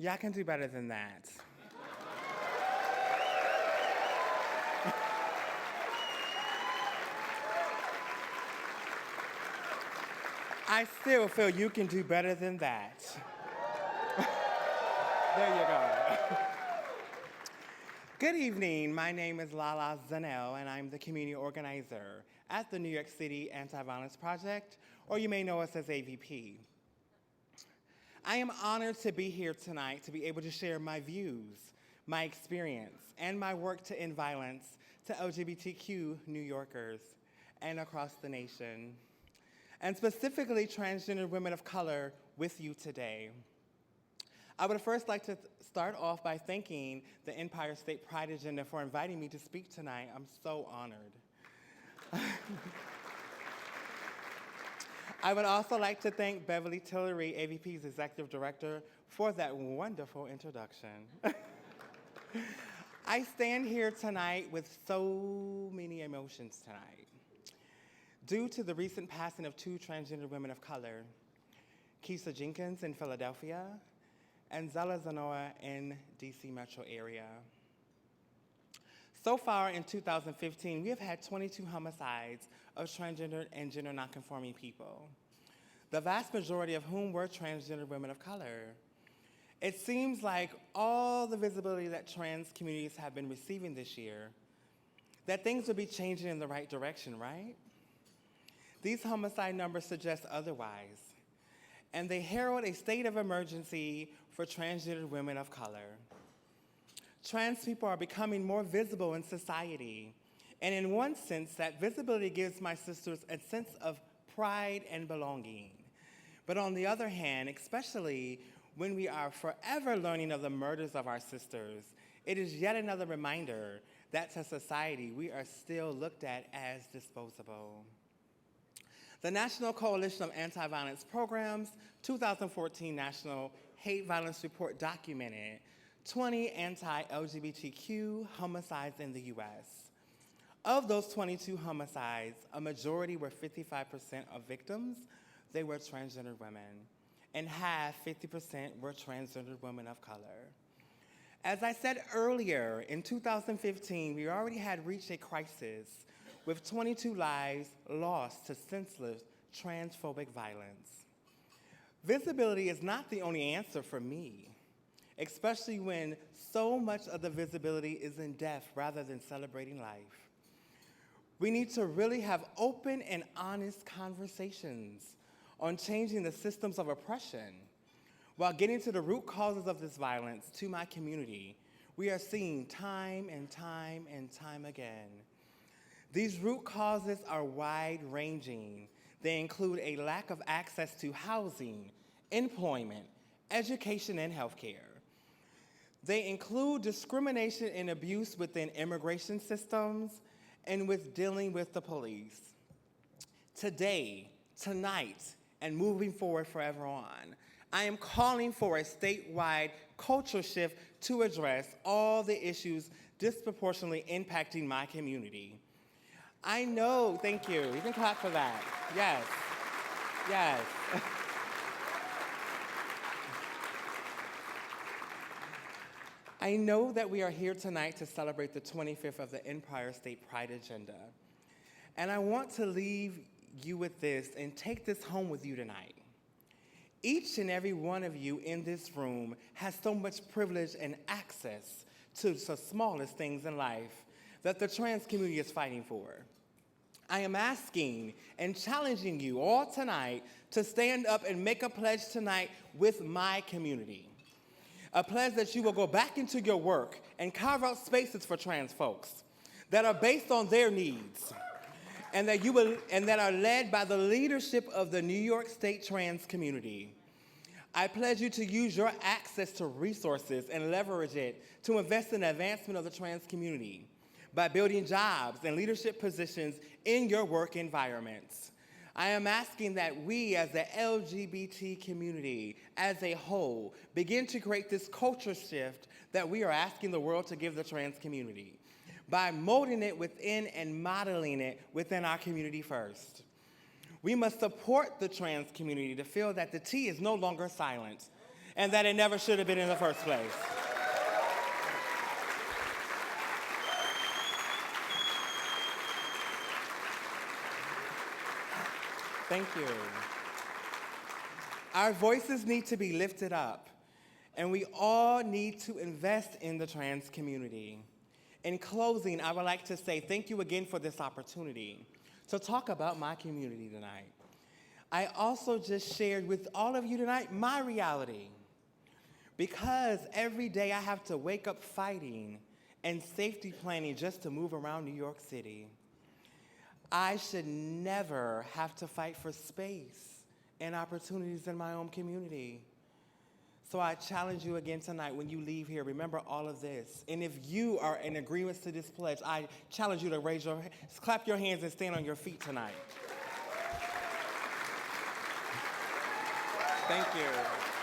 Y'all can do better than that. I still feel you can do better than that. There you go. Good evening. My name is LaLa Zannell, and I'm the community organizer at the New York City Anti-Violence Project, or you may know us as AVP. I am honored to be here tonight to be able to share my views, my experience, and my work to end violence to LGBTQ New Yorkers and across the nation, and specifically transgender women of color with you today. I would first like to start off by thanking the Empire State Pride Agenda for inviting me to speak tonight. I'm so honored. I would also like to thank Beverly Tillery, AVP's Executive Director, for that wonderful introduction. I stand here tonight with so many emotions tonight. Due to the recent passing of two transgender women of color, Keisha Jenkins in Philadelphia and LaLa Zannell in DC metro area. So far in 2015, we have had 22 homicides of transgender and gender nonconforming people, the vast majority of whom were transgender women of color. It seems like all the visibility that trans communities have been receiving this year, that things will be changing in the right direction, right? These homicide numbers suggest otherwise, and they herald a state of emergency for transgender women of color. Trans people are becoming more visible in society, and in one sense, that visibility gives my sisters a sense of pride and belonging. But on the other hand, especially when we are forever learning of the murders of our sisters, it is yet another reminder that to society, we are still looked at as disposable. The National Coalition of Anti-Violence Programs 2014 National Hate Violence Report documented 20 anti-LGBTQ homicides in the US. Of those 22 homicides, a majority were 55% of victims, they were transgender women, and half, 50%, were transgender women of color. As I said earlier, in 2015, we already had reached a crisis with 22 lives lost to senseless transphobic violence. Visibility is not the only answer for me, especially when so much of the visibility is in death rather than celebrating life. We need to really have open and honest conversations on changing the systems of oppression. While getting to the root causes of this violence to my community, we are seeing time and time and time again. These root causes are wide-ranging. They include a lack of access to housing, employment, education, and healthcare. They include discrimination and abuse within immigration systems and with dealing with the police. Today, tonight, and moving forward forever on, I am calling for a statewide culture shift to address all the issues disproportionately impacting my community. I know, thank you. You can clap for that. Yes, yes. I know that we are here tonight to celebrate the 25th of the Empire State Pride Agenda. And I want to leave you with this and take this home with you tonight. Each and every one of you in this room has so much privilege and access to the smallest things in life that the trans community is fighting for. I am asking and challenging you all tonight to stand up and make a pledge tonight with my community. A pledge that you will go back into your work and carve out spaces for trans folks that are based on their needs and that are led by the leadership of the New York State trans community. I pledge you to use your access to resources and leverage it to invest in the advancement of the trans community by building jobs and leadership positions in your work environments. I am asking that we as the LGBT community as a whole begin to create this culture shift that we are asking the world to give the trans community by molding it within and modeling it within our community first. We must support the trans community to feel that the T is no longer silent and that it never should have been in the first place. Thank you. Our voices need to be lifted up, and we all need to invest in the trans community. In closing, I would like to say thank you again for this opportunity to talk about my community tonight. I also just shared with all of you tonight my reality, because every day I have to wake up fighting and safety planning just to move around New York City. I should never have to fight for space and opportunities in my own community. So I challenge you again tonight, when you leave here, remember all of this. And if you are in agreement to this pledge, I challenge you to clap your hands and stand on your feet tonight. Thank you.